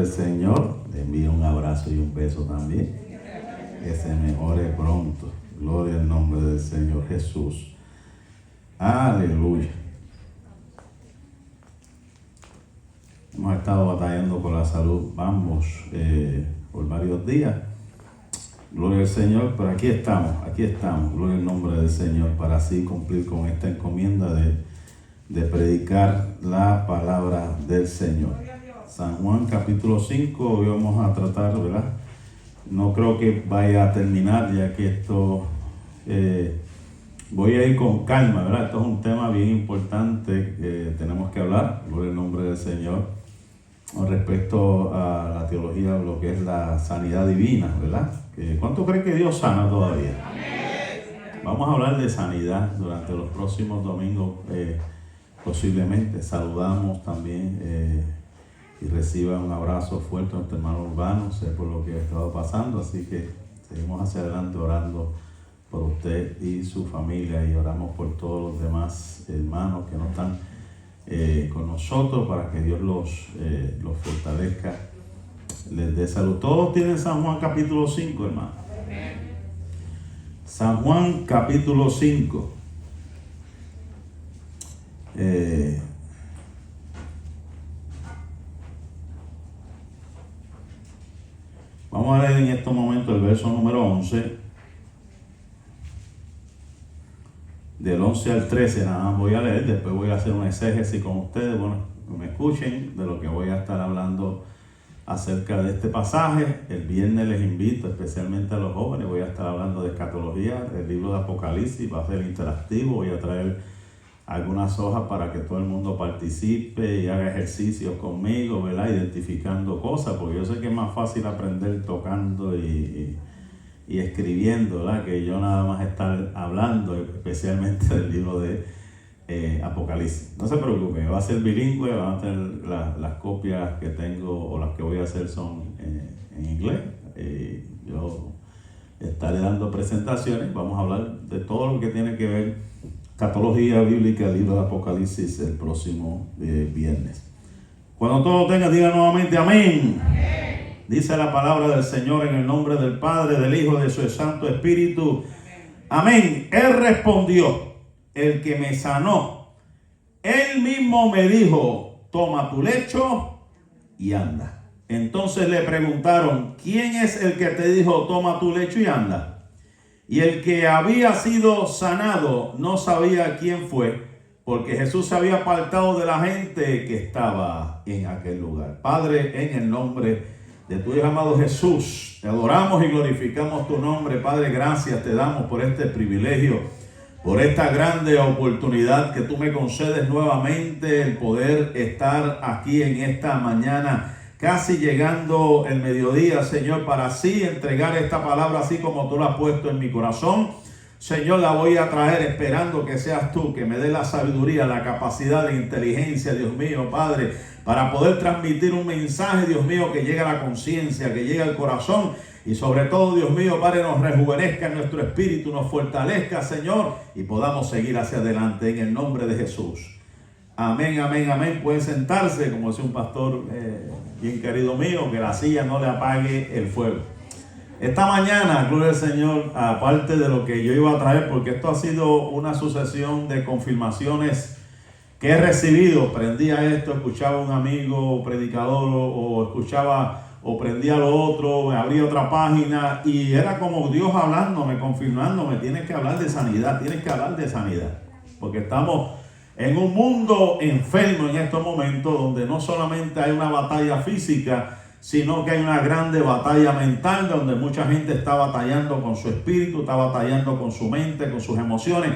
del Señor. Le envío un abrazo y un beso también. Que se mejore pronto. Gloria al nombre del Señor Jesús. Aleluya. Hemos estado batallando con la salud ambos por varios días. Gloria al Señor, pero aquí estamos. Gloria al nombre del Señor, para así cumplir con esta encomienda de predicar la palabra del Señor. San Juan capítulo 5, hoy vamos a tratar, ¿verdad? No creo que vaya a terminar, ya que esto voy a ir con calma, ¿verdad? Esto es un tema bien importante que tenemos que hablar, gloria al nombre del Señor, respecto a la teología, lo que es la sanidad divina, ¿verdad? ¿Cuánto creen que Dios sana todavía? Vamos a hablar de sanidad durante los próximos domingos, posiblemente. Saludamos también y reciba un abrazo fuerte a nuestro hermano Urbano, sé por lo que ha estado pasando, así que seguimos hacia adelante orando por usted y su familia, y oramos por todos los demás hermanos que no están con nosotros, para que Dios los fortalezca, les dé salud. Todos tienen San Juan capítulo 5, hermano. San Juan capítulo 5. Vamos a leer en estos momentos el verso número 11. Del 11 al 13 nada más voy a leer, después voy a hacer un exégesis con ustedes, bueno, que me escuchen de lo que voy a estar hablando acerca de este pasaje. El viernes les invito, especialmente a los jóvenes, voy a estar hablando de escatología, el libro de Apocalipsis, va a ser interactivo, voy a traer algunas hojas para que todo el mundo participe y haga ejercicios conmigo, ¿verdad? Identificando cosas, porque yo sé que es más fácil aprender tocando y escribiendo, ¿verdad? Que yo nada más estar hablando, especialmente del libro de Apocalipsis. No se preocupen, va a ser bilingüe, van a tener las copias que tengo o las que voy a hacer son en inglés. Yo estaré dando presentaciones, vamos a hablar de todo lo que tiene que ver escatología bíblica, el libro de Apocalipsis, el próximo viernes. Cuando todo tenga, diga nuevamente amén. Dice la palabra del Señor en el nombre del Padre, del Hijo y de su Santo Espíritu. Amén. Él respondió, el que me sanó, él mismo me dijo, toma tu lecho y anda. Entonces le preguntaron, ¿quién es el que te dijo, toma tu lecho y anda? Y el que había sido sanado no sabía quién fue, porque Jesús se había apartado de la gente que estaba en aquel lugar. Padre, en el nombre de tu Hijo amado Jesús, te adoramos y glorificamos tu nombre. Padre, gracias te damos por este privilegio, por esta grande oportunidad que tú me concedes nuevamente, el poder estar aquí en esta mañana, casi llegando el mediodía, Señor, para así entregar esta palabra así como tú la has puesto en mi corazón. Señor, la voy a traer esperando que seas tú, que me dé la sabiduría, la capacidad, la inteligencia, Dios mío, Padre, para poder transmitir un mensaje, Dios mío, que llegue a la conciencia, que llegue al corazón, y sobre todo, Dios mío, Padre, nos rejuvenezca en nuestro espíritu, nos fortalezca, Señor, y podamos seguir hacia adelante en el nombre de Jesús. Amén, amén, amén. Pueden sentarse, como dice un pastor bien querido mío, que la silla no le apague el fuego. Esta mañana, gloria al Señor, aparte de lo que yo iba a traer, porque esto ha sido una sucesión de confirmaciones que he recibido. Prendía esto, escuchaba a un amigo predicador o escuchaba o prendía lo otro, me abría otra página y era como Dios hablándome, confirmándome, tienes que hablar de sanidad, porque estamos en un mundo enfermo en estos momentos, donde no solamente hay una batalla física, sino que hay una grande batalla mental, donde mucha gente está batallando con su espíritu, está batallando con su mente, con sus emociones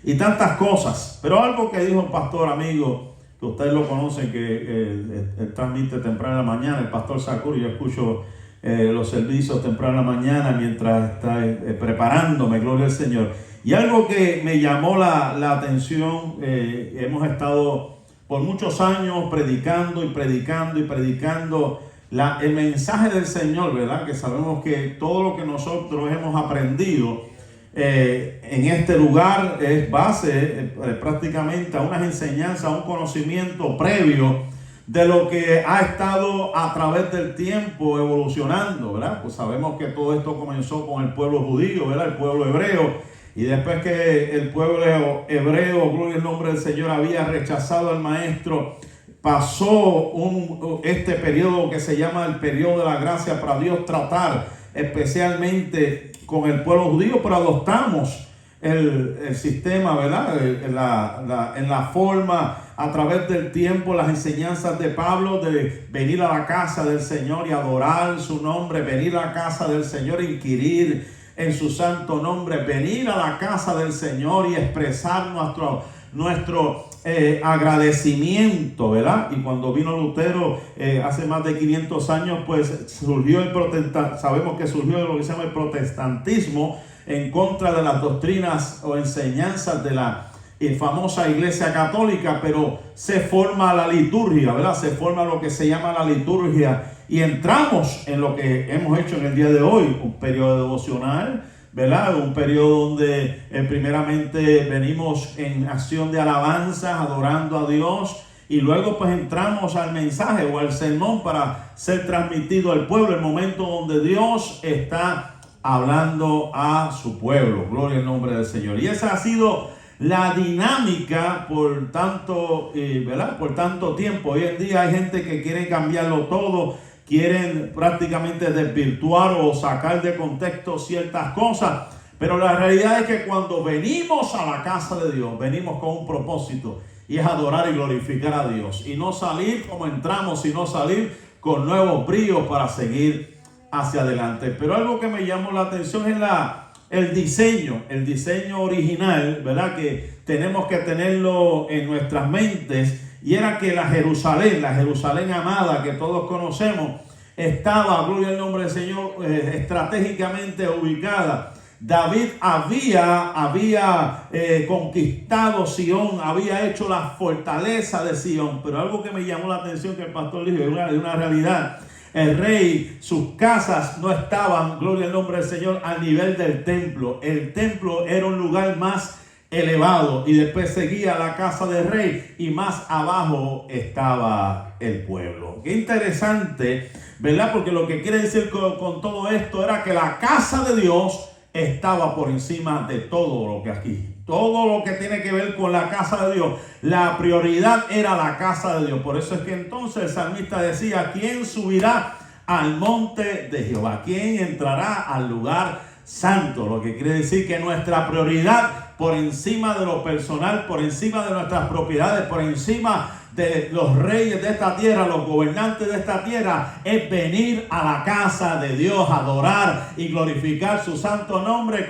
y tantas cosas. Pero algo que dijo un pastor amigo, que ustedes lo conocen, que él transmite temprano en la mañana, el pastor Sakuri, yo escucho los servicios temprano en la mañana mientras está preparándome, gloria al Señor. Y algo que me llamó la atención, hemos estado por muchos años predicando el mensaje del Señor, ¿verdad? Que sabemos que todo lo que nosotros hemos aprendido en este lugar es base prácticamente a unas enseñanzas, a un conocimiento previo de lo que ha estado a través del tiempo evolucionando, ¿verdad? Pues sabemos que todo esto comenzó con el pueblo judío, ¿verdad? El pueblo hebreo. Y después que el pueblo hebreo, gloria al nombre del Señor, había rechazado al maestro, pasó este periodo que se llama el periodo de la gracia para Dios tratar especialmente con el pueblo judío, pero adoptamos el sistema, ¿verdad? En la forma, a través del tiempo, las enseñanzas de Pablo de venir a la casa del Señor y adorar su nombre, venir a la casa del Señor e inquirir en su santo nombre, venir a la casa del Señor y expresar nuestro agradecimiento, ¿verdad? Y cuando vino Lutero hace más de 500 años, pues surgió sabemos que surgió lo que se llama el protestantismo en contra de las doctrinas o enseñanzas de la famosa Iglesia Católica, pero se forma la liturgia, ¿verdad? Se forma lo que se llama la liturgia y entramos en lo que hemos hecho en el día de hoy, un periodo devocional, ¿verdad? Un periodo donde primeramente venimos en acción de alabanza, adorando a Dios, y luego pues entramos al mensaje o al sermón para ser transmitido al pueblo, el momento donde Dios está hablando a su pueblo. Gloria al nombre del Señor. Y esa ha sido la dinámica por tanto, ¿verdad? Por tanto tiempo. Hoy en día hay gente que quiere cambiarlo todo, quieren prácticamente desvirtuar o sacar de contexto ciertas cosas, pero la realidad es que cuando venimos a la casa de Dios, venimos con un propósito, y es adorar y glorificar a Dios, y no salir como entramos, sino salir con nuevos bríos para seguir hacia adelante. Pero algo que me llamó la atención es el diseño original, ¿verdad? Que tenemos que tenerlo en nuestras mentes. Y era que la Jerusalén amada que todos conocemos, estaba, gloria al nombre del Señor, estratégicamente ubicada. David había conquistado Sión, había hecho la fortaleza de Sión. Pero algo que me llamó la atención, que el pastor dijo, es una realidad. El rey, sus casas no estaban, gloria al nombre del Señor, al nivel del templo. El templo era un lugar más elevado y después seguía la casa del rey y más abajo estaba el pueblo. Qué interesante, ¿verdad? Porque lo que quiere decir con todo esto era que la casa de Dios estaba por encima de todo lo que aquí. Todo lo que tiene que ver con la casa de Dios, la prioridad era la casa de Dios. Por eso es que entonces el salmista decía: ¿quién subirá al monte de Jehová? ¿Quién entrará al lugar santo? Lo que quiere decir que nuestra prioridad, por encima de lo personal, por encima de nuestras propiedades, por encima de los reyes de esta tierra, los gobernantes de esta tierra, es venir a la casa de Dios, adorar y glorificar su santo nombre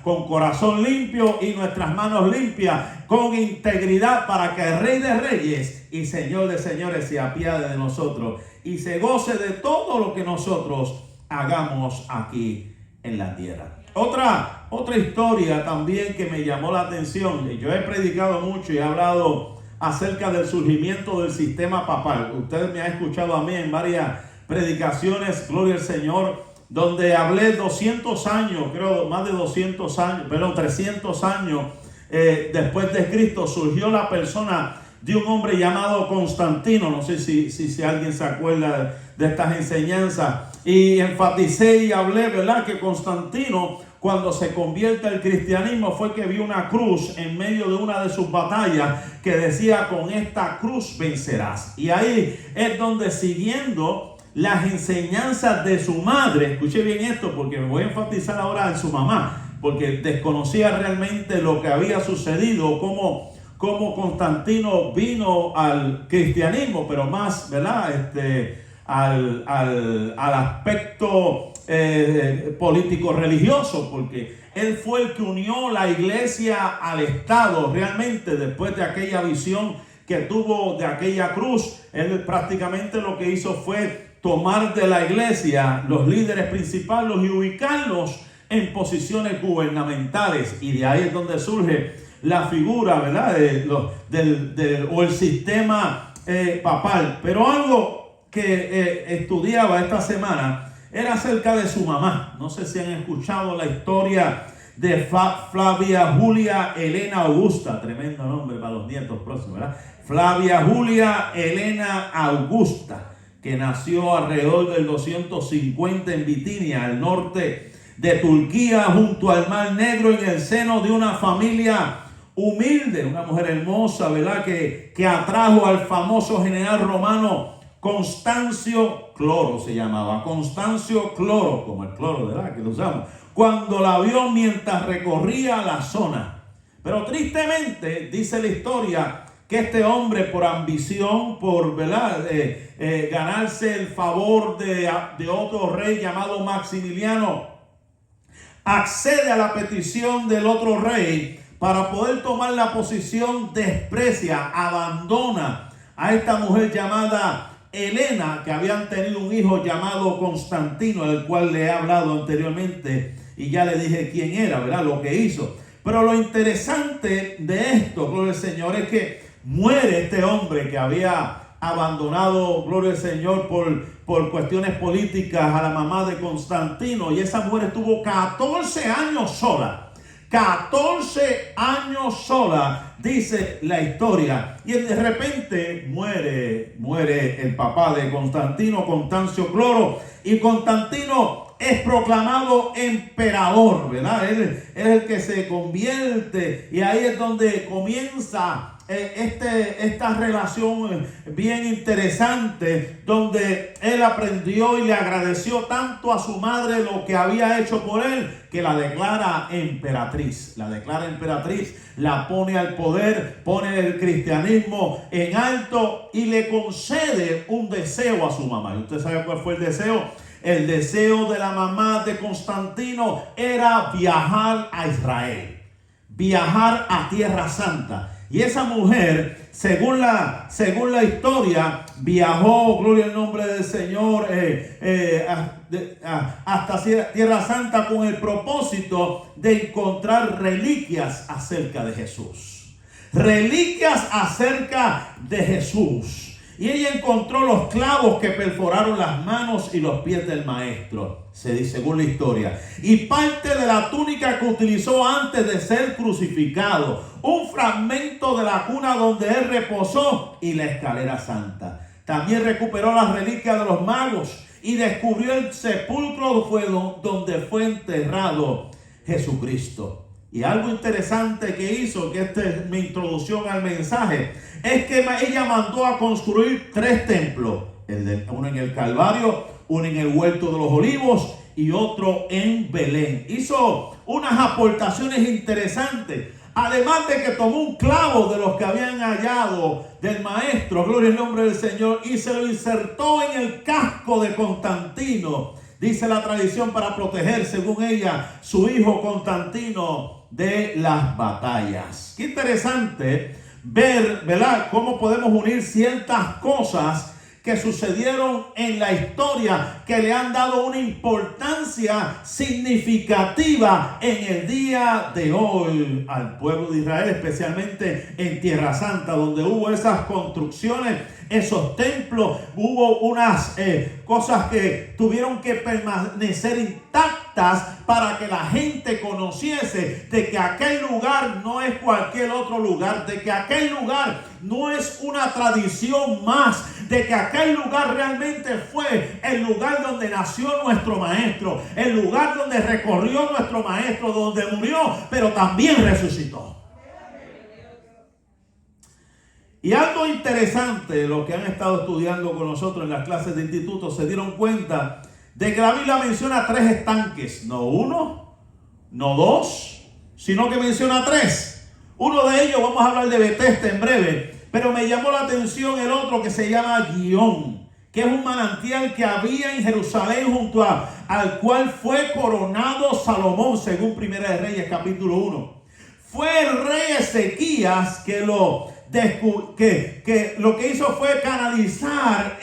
con corazón limpio y nuestras manos limpias, con integridad, para que el Rey de Reyes y Señor de Señores se apiade de nosotros y se goce de todo lo que nosotros hagamos aquí en la tierra. Otra historia también que me llamó la atención, y yo he predicado mucho y he hablado acerca del surgimiento del sistema papal. Ustedes me han escuchado a mí en varias predicaciones, gloria al Señor, donde hablé 200 años, creo más de 200 años, perdón, 300 años después de Cristo, surgió la persona de un hombre llamado Constantino. No sé si alguien se acuerda de estas enseñanzas, y enfaticé y hablé, ¿verdad?, que Constantino, cuando se convierte al cristianismo, fue que vio una cruz en medio de una de sus batallas que decía: con esta cruz vencerás. Y ahí es donde, siguiendo las enseñanzas de su madre, escuche bien esto porque me voy a enfatizar ahora en su mamá, porque desconocía realmente lo que había sucedido, cómo Constantino vino al cristianismo, pero más, ¿verdad?, al aspecto político religioso, porque él fue el que unió la iglesia al Estado. Realmente, después de aquella visión que tuvo de aquella cruz, él prácticamente lo que hizo fue tomar de la iglesia los líderes principales y ubicarlos en posiciones gubernamentales, y de ahí es donde surge la figura, ¿verdad?, o el sistema papal. Pero algo que estudiaba esta semana era acerca de su mamá. No sé si han escuchado la historia de Flavia Julia Elena Augusta, tremendo nombre para los nietos próximos, ¿verdad? Flavia Julia Elena Augusta, que nació alrededor del 250 en Bitinia, al norte de Turquía, junto al Mar Negro, en el seno de una familia humilde, una mujer hermosa, ¿verdad? Que atrajo al famoso general romano Constancio Cloro, se llamaba Constancio Cloro, como el cloro, ¿verdad? Que lo usamos, cuando la vio mientras recorría la zona. Pero tristemente, dice la historia, que este hombre, por ambición, por, ¿verdad? Ganarse el favor de otro rey llamado Maximiliano, accede a la petición del otro rey para poder tomar la posición, desprecia, abandona a esta mujer llamada Helena, que habían tenido un hijo llamado Constantino, del cual le he hablado anteriormente y ya le dije quién era, ¿verdad? Lo que hizo. Pero lo interesante de esto, gloria al Señor, es que muere este hombre que había abandonado, gloria al Señor, por cuestiones políticas a la mamá de Constantino, y esa mujer estuvo 14 años sola. 14 años sola, dice la historia, y de repente muere el papá de Constantino, Constancio Cloro, y Constantino es proclamado emperador, ¿verdad? Él es el que se convierte, y ahí es donde comienza esta relación bien interesante, donde él aprendió y le agradeció tanto a su madre lo que había hecho por él, que la declara emperatriz. La declara emperatriz, la pone al poder, pone el cristianismo en alto y le concede un deseo a su mamá. ¿Y usted sabe cuál fue el deseo? El deseo de la mamá de Constantino era viajar a Israel, viajar a Tierra Santa. Y esa mujer, según la historia, viajó, gloria al nombre del Señor, hasta Tierra Santa con el propósito de encontrar reliquias acerca de Jesús. Reliquias acerca de Jesús. Y ella encontró los clavos que perforaron las manos y los pies del maestro, se dice según la historia, y parte de la túnica que utilizó antes de ser crucificado, un fragmento de la cuna donde él reposó y la escalera santa. También recuperó las reliquias de los magos y descubrió el sepulcro donde fue enterrado Jesucristo. Y algo interesante que hizo, que esta es mi introducción al mensaje, es que ella mandó a construir 3 templos. Uno en el Calvario, uno en el Huerto de los Olivos y otro en Belén. Hizo unas aportaciones interesantes. Además de que tomó un clavo de los que habían hallado del maestro, gloria al nombre del Señor, y se lo insertó en el casco de Constantino. Dice la tradición, para proteger, según ella, su hijo Constantino de las batallas. Qué interesante ver, ¿verdad?, cómo podemos unir ciertas cosas que sucedieron en la historia, que le han dado una importancia significativa en el día de hoy al pueblo de Israel, especialmente en Tierra Santa, donde hubo esas construcciones, esos templos, hubo unas cosas que tuvieron que permanecer intactas para que la gente conociese de que aquel lugar no es cualquier otro lugar, de que aquel lugar no es una tradición más, de que aquel lugar realmente fue el lugar donde nació nuestro maestro, el lugar donde recorrió nuestro maestro, donde murió, pero también resucitó. Y algo interesante, los que han estado estudiando con nosotros en las clases de instituto se dieron cuenta de que la Biblia menciona 3 estanques, no 1, no 2, sino que menciona 3. Uno de ellos, vamos a hablar de Betesda en breve, pero me llamó la atención el otro, que se llama Gihón, que es un manantial que había en Jerusalén junto al cual fue coronado Salomón, según Primera de Reyes capítulo 1. Fue el rey Ezequías que lo que hizo fue canalizar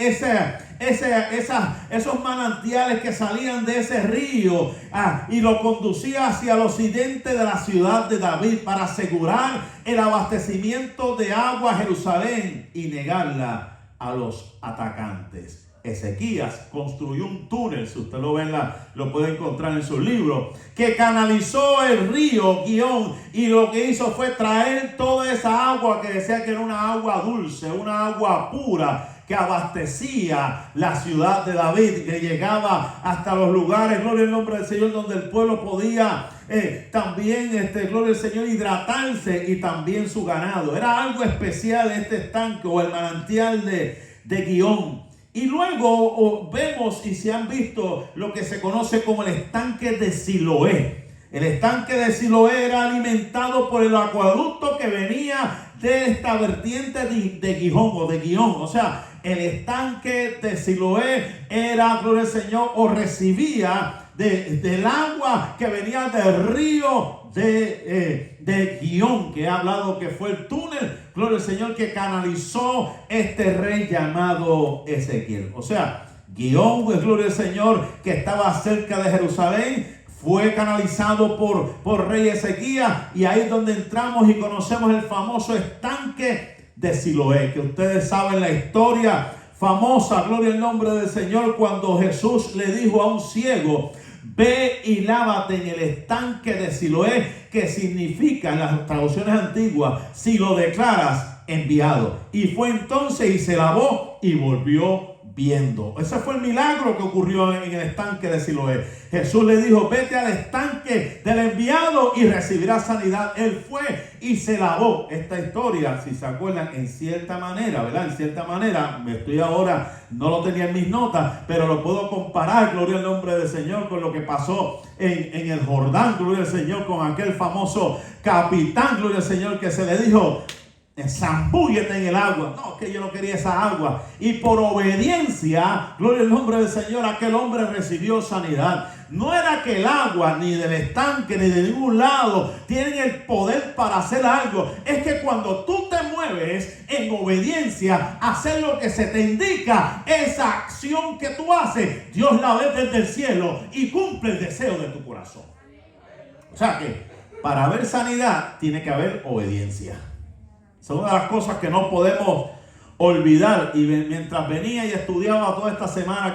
esos manantiales que salían de ese río y lo conducía hacia el occidente de la ciudad de David para asegurar el abastecimiento de agua a Jerusalén y negarla a los atacantes. Ezequías construyó un túnel, si usted lo ve, lo puede encontrar en su libro, que canalizó el río Gihón, y lo que hizo fue traer toda esa agua que decía que era una agua dulce, una agua pura, que abastecía la ciudad de David, que llegaba hasta los lugares, gloria al nombre del Señor, donde el pueblo podía también, gloria al Señor, hidratarse, y también su ganado. Era algo especial este estanque o el manantial de Gihón. Y luego vemos y se han visto lo que se conoce como el estanque de Siloé. El estanque de Siloé era alimentado por el acueducto que venía de esta vertiente de Gihón o de Gihón. O sea, el estanque de Siloé era, gloria al Señor, o recibía del agua que venía del río de Gihón, que he hablado que fue el túnel, gloria al Señor, que canalizó este rey llamado Ezequiel. O sea, Gihón, pues, gloria al Señor, que estaba cerca de Jerusalén, fue canalizado por rey Ezequías, y ahí es donde entramos y conocemos el famoso estanque de Siloé, que ustedes saben la historia famosa, gloria al nombre del Señor, cuando Jesús le dijo a un ciego: ve y lávate en el estanque de Siloé, que significa en las traducciones antiguas, si lo declaras, enviado. Y fue entonces y se lavó y volvió viendo. Ese fue el milagro que ocurrió en el estanque de Siloé. Jesús le dijo: vete al estanque del enviado y recibirás sanidad. Él fue y se lavó. Esta historia, si se acuerdan, en cierta manera, ¿verdad? En cierta manera, no lo tenía en mis notas, pero lo puedo comparar, gloria al nombre del Señor, con lo que pasó en el Jordán, gloria al Señor, con aquel famoso capitán, gloria al Señor, que se le dijo: zambúllete en el agua. No, que yo no quería esa agua. Y por obediencia, gloria al nombre del Señor, aquel hombre recibió sanidad. No era que el agua, ni del estanque, ni de ningún lado, tienen el poder para hacer algo. Es que cuando tú te mueves en obediencia a hacer lo que se te indica, esa acción que tú haces, Dios la ve desde el cielo y cumple el deseo de tu corazón. O sea que para haber sanidad tiene que haber obediencia. Son una de las cosas que no podemos olvidar. Y mientras venía y estudiaba toda esta semana,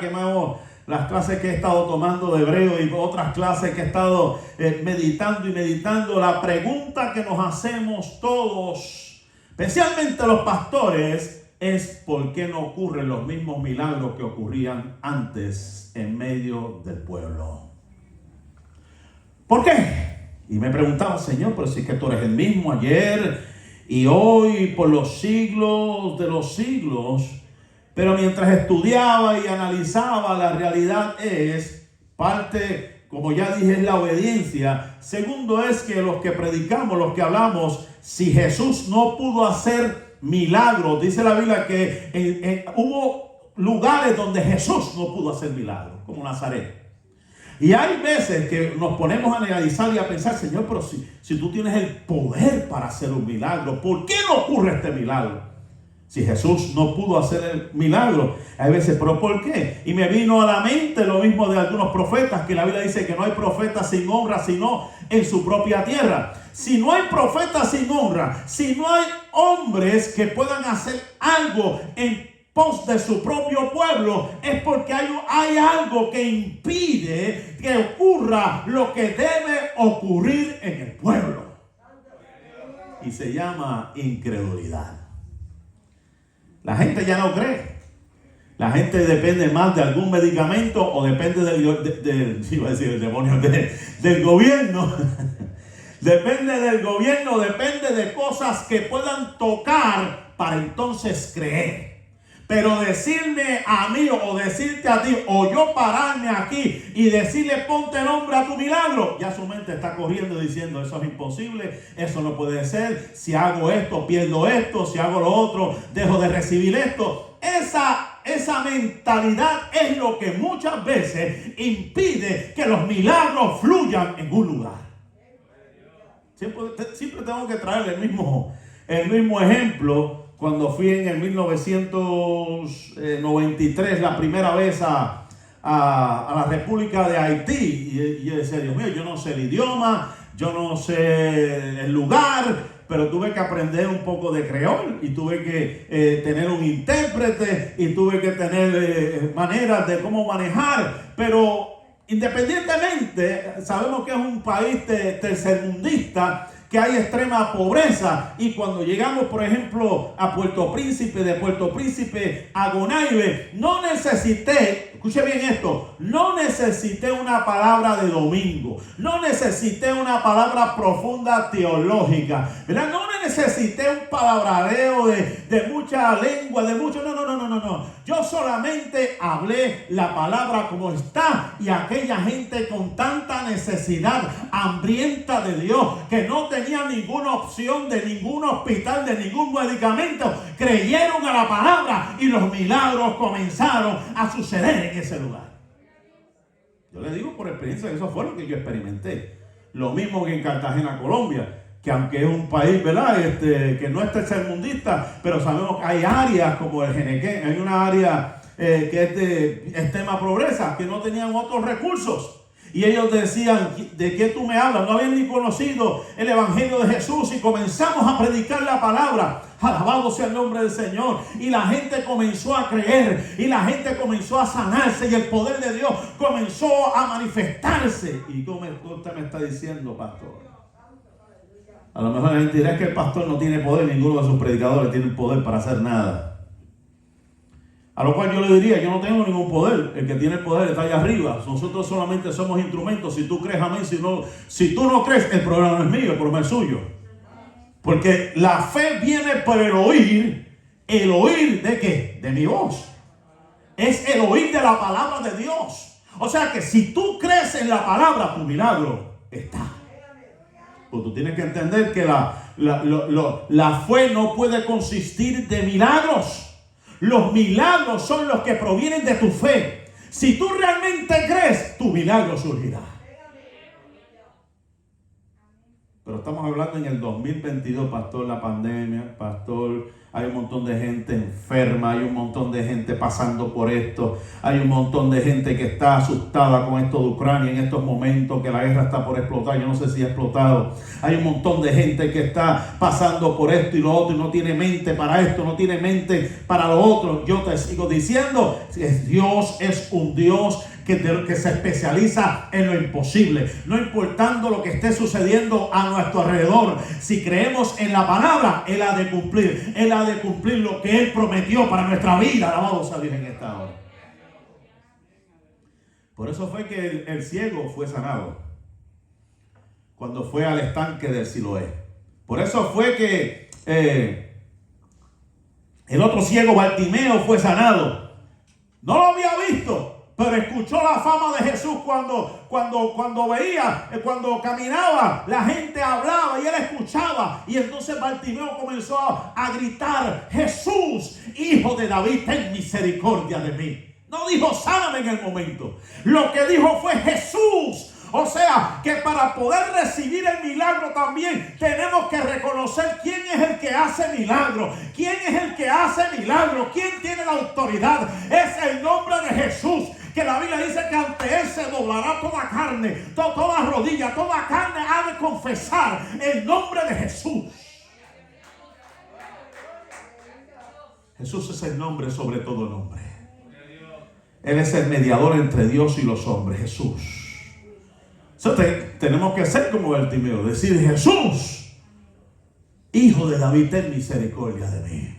las clases que he estado tomando de hebreo y otras clases que he estado meditando, la pregunta que nos hacemos todos, especialmente los pastores, es: ¿por qué no ocurren los mismos milagros que ocurrían antes en medio del pueblo? ¿Por qué? Y me preguntaba: Señor, pero si es que tú eres el mismo ayer y hoy, por los siglos de los siglos. Pero mientras estudiaba y analizaba, la realidad es, parte, como ya dije, es la obediencia. Segundo es que los que predicamos, los que hablamos, si Jesús no pudo hacer milagros, dice la Biblia que hubo lugares donde Jesús no pudo hacer milagros, como Nazaret. Y hay veces que nos ponemos a analizar y a pensar: Señor, pero si tú tienes el poder para hacer un milagro, ¿por qué no ocurre este milagro? Si Jesús no pudo hacer el milagro. Hay veces, ¿pero por qué? Y me vino a la mente lo mismo de algunos profetas, que la Biblia dice que no hay profeta sin honra, sino en su propia tierra. Si no hay profetas sin honra, si no hay hombres que puedan hacer algo en pos de su propio pueblo, es porque hay algo que impide que ocurra lo que debe ocurrir en el pueblo. Y se llama incredulidad. La gente ya no cree. La gente depende más de algún medicamento o depende del gobierno. Depende del gobierno, depende de cosas que puedan tocar para entonces creer. Pero decirme a mí o decirte a ti o yo pararme aquí y decirle: ponte nombre a tu milagro, ya su mente está corriendo diciendo: eso es imposible, eso no puede ser, si hago esto pierdo esto, si hago lo otro dejo de recibir esto. Esa mentalidad es lo que muchas veces impide que los milagros fluyan en un lugar. Siempre tengo que traer el mismo ejemplo. Cuando fui en el 1993 la primera vez a la República de Haití, y yo decía: Dios mío, yo no sé el idioma, yo no sé el lugar, pero tuve que aprender un poco de creol y tuve que tener un intérprete y tuve que tener maneras de cómo manejar, pero independientemente, sabemos que es un país tercermundista, que hay extrema pobreza, y cuando llegamos, por ejemplo, a Puerto Príncipe, de Puerto Príncipe a Gonaive, no necesité, escuche bien esto, no necesité una palabra de domingo, no necesité una palabra profunda teológica, ¿verdad? No necesité un palabradeo de mucha lengua, de mucho, no. Yo solamente hablé la palabra como está, y aquella gente con tanta necesidad, hambrienta de Dios, que no tenía ninguna opción de ningún hospital, de ningún medicamento, creyeron a la palabra y los milagros comenzaron a suceder en ese lugar. Yo le digo por experiencia que eso fue lo que yo experimenté. Lo mismo que en Cartagena, Colombia, que aunque es un país, ¿verdad?, que no es tercermundista, pero sabemos que hay áreas como el Genequén, hay una área que es de extrema pobreza, que no tenían otros recursos. Y ellos decían, ¿de qué tú me hablas? No habían ni conocido el Evangelio de Jesús, y comenzamos a predicar la palabra. Alabado sea el nombre del Señor. Y la gente comenzó a creer, y la gente comenzó a sanarse, y el poder de Dios comenzó a manifestarse. ¿Y cómo usted me está diciendo, pastor? A lo mejor la gente dirá que el pastor no tiene poder, ninguno de sus predicadores tiene poder para hacer nada. A lo cual yo le diría, yo no tengo ningún poder, el que tiene el poder está allá arriba. Nosotros solamente somos instrumentos. Si tú crees, amén. Si tú no crees, el problema no es mío, el problema es suyo. Porque la fe viene por el oír ¿de qué? De mi voz. Es el oír de la palabra de Dios. O sea que si tú crees en la palabra, tu milagro está. Pues tú tienes que entender que la fe no puede consistir de milagros. Los milagros son los que provienen de tu fe. Si tú realmente crees, tu milagro surgirá. Pero estamos hablando en el 2022, pastor, la pandemia, pastor, hay un montón de gente enferma, hay un montón de gente pasando por esto, hay un montón de gente que está asustada con esto de Ucrania en estos momentos, que la guerra está por explotar, yo no sé si ha explotado. Hay un montón de gente que está pasando por esto y lo otro, y no tiene mente para esto, no tiene mente para lo otro. Yo te sigo diciendo, Dios es un Dios que se especializa en lo imposible, no importando lo que esté sucediendo a nuestro alrededor. Si creemos en la palabra, Él ha de cumplir lo que Él prometió para nuestra vida. Alabado sea Dios en esta hora. Por eso fue que el ciego fue sanado cuando fue al estanque del Siloé. Por eso fue que el otro ciego, Bartimeo, fue sanado. No lo había visto, pero escuchó la fama de Jesús cuando veía, cuando caminaba, la gente hablaba y él escuchaba. Y entonces Bartimeo comenzó a gritar: Jesús, hijo de David, ten misericordia de mí. No dijo sáname en el momento. Lo que dijo fue Jesús. O sea, que para poder recibir el milagro también tenemos que reconocer quién es el que hace milagro. ¿Quién es el que hace milagro? ¿Quién tiene la autoridad? Es el nombre de Jesús. Que la Biblia dice que ante Él se doblará toda carne, toda rodilla, toda carne ha de confesar el nombre de Jesús. Jesús es el nombre sobre todo nombre. Él es el mediador entre Dios y los hombres, Jesús. Tenemos que ser como Bartimeo, decir: Jesús, hijo de David, ten misericordia de mí.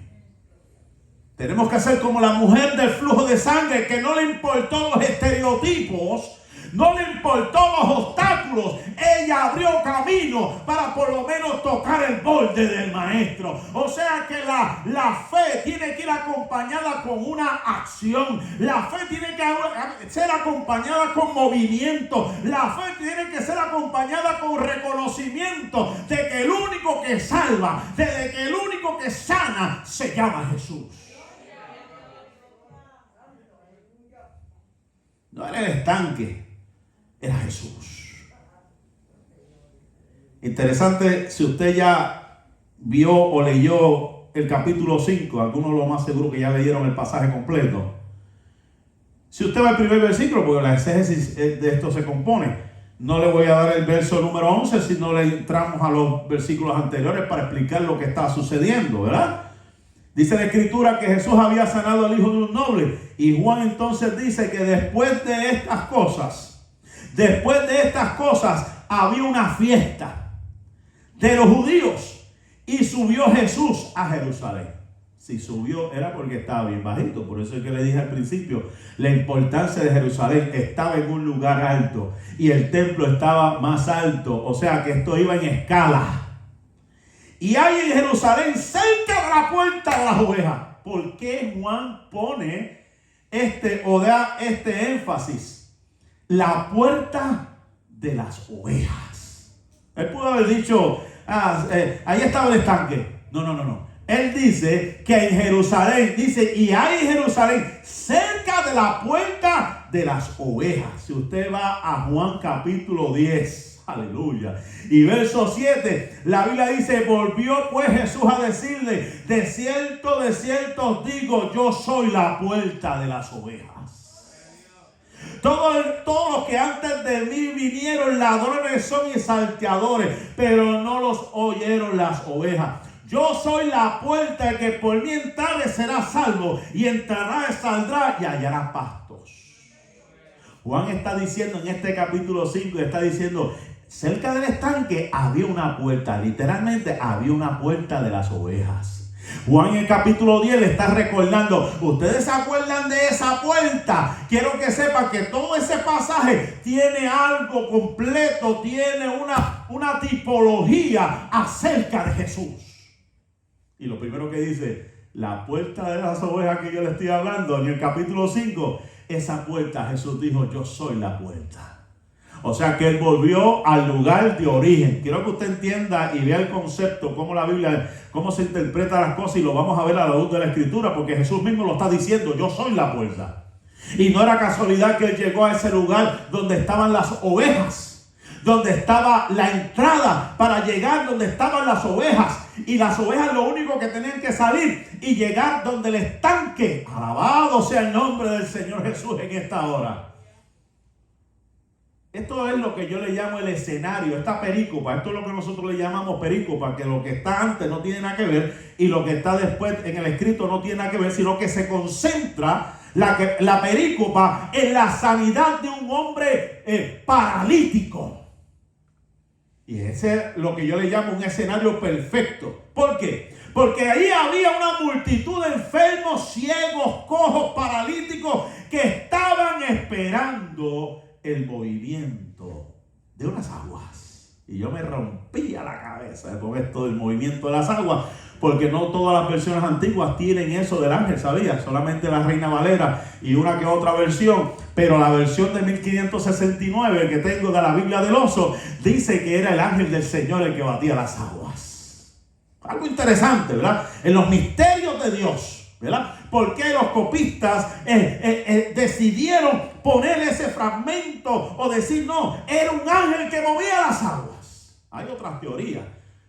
Tenemos que ser como la mujer del flujo de sangre, que no le importó los estereotipos, no le importó los obstáculos. Ella abrió camino para por lo menos tocar el borde del maestro. O sea que la fe tiene que ir acompañada con una acción. La fe tiene que ser acompañada con movimiento. La fe tiene que ser acompañada con reconocimiento de que el único que salva, de que el único que sana se llama Jesús. No era el estanque, era Jesús. Interesante, si usted ya vio o leyó el capítulo 5, algunos lo más seguro que ya leyeron el pasaje completo. Si usted va al primer versículo, porque la exégesis de esto se compone, No le voy a dar el verso número 11, sino le entramos a los versículos anteriores para explicar lo que está sucediendo, ¿verdad? Dice la Escritura que Jesús había sanado al hijo de un noble. Y Juan entonces dice que después de estas cosas había una fiesta de los judíos y subió Jesús a Jerusalén. Si subió era porque estaba bien bajito. Por eso es que le dije al principio, la importancia de Jerusalén. Estaba en un lugar alto y el templo estaba más alto. O sea que esto iba en escala. Y hay en Jerusalén, cerca de la puerta de las ovejas. ¿Por qué Juan pone da este énfasis? La puerta de las ovejas. Él pudo haber dicho, ahí estaba el estanque. No. Él dice que en Jerusalén, y hay en Jerusalén, cerca de la puerta de las ovejas. Si usted va a Juan capítulo 10, aleluya, y verso 7, la Biblia dice, volvió pues Jesús a decirle, de cierto os digo, yo soy la puerta de las ovejas. Todos los que antes de mí vinieron ladrones son y salteadores, pero no los oyeron las ovejas. Yo soy la puerta, que por mí entrare será salvo, y entrará y saldrá y hallará pastos. Juan está diciendo en este capítulo 5, está diciendo, cerca del estanque había una puerta, literalmente había una puerta de las ovejas. Juan en el capítulo 10 le está recordando, ¿ustedes se acuerdan de esa puerta? Quiero que sepan que todo ese pasaje tiene algo completo, tiene una tipología acerca de Jesús. Y lo primero que dice, la puerta de las ovejas que yo le estoy hablando, en el capítulo 5, esa puerta Jesús dijo, yo soy la puerta. O sea que él volvió al lugar de origen. Quiero que usted entienda y vea el concepto, cómo la Biblia, cómo se interpreta las cosas, y lo vamos a ver a la luz de la Escritura, porque Jesús mismo lo está diciendo, yo soy la puerta. Y no era casualidad que él llegó a ese lugar donde estaban las ovejas, donde estaba la entrada para llegar donde estaban las ovejas. Y las ovejas lo único que tenían que salir y llegar donde el estanque. Alabado sea el nombre del Señor Jesús en esta hora. Esto es lo que yo le llamo el escenario, esta perícopa. Esto es lo que nosotros le llamamos perícopa, que lo que está antes no tiene nada que ver y lo que está después en el escrito no tiene nada que ver, sino que se concentra la perícopa en la sanidad de un hombre paralítico. Y ese es lo que yo le llamo un escenario perfecto. ¿Por qué? Porque ahí había una multitud de enfermos, ciegos, cojos, paralíticos que estaban esperando el movimiento de unas aguas. Y yo me rompía la cabeza con esto del movimiento de las aguas, porque no todas las versiones antiguas tienen eso del ángel, ¿sabía? Solamente la Reina Valera y una que otra versión, pero la versión de 1569 que tengo de la Biblia del Oso dice que era el ángel del Señor el que batía las aguas. Algo interesante, ¿verdad? En los misterios de Dios, ¿verdad? ¿Por qué los copistas decidieron poner ese fragmento o decir no, era un ángel que movía las aguas? Hay otras teorías,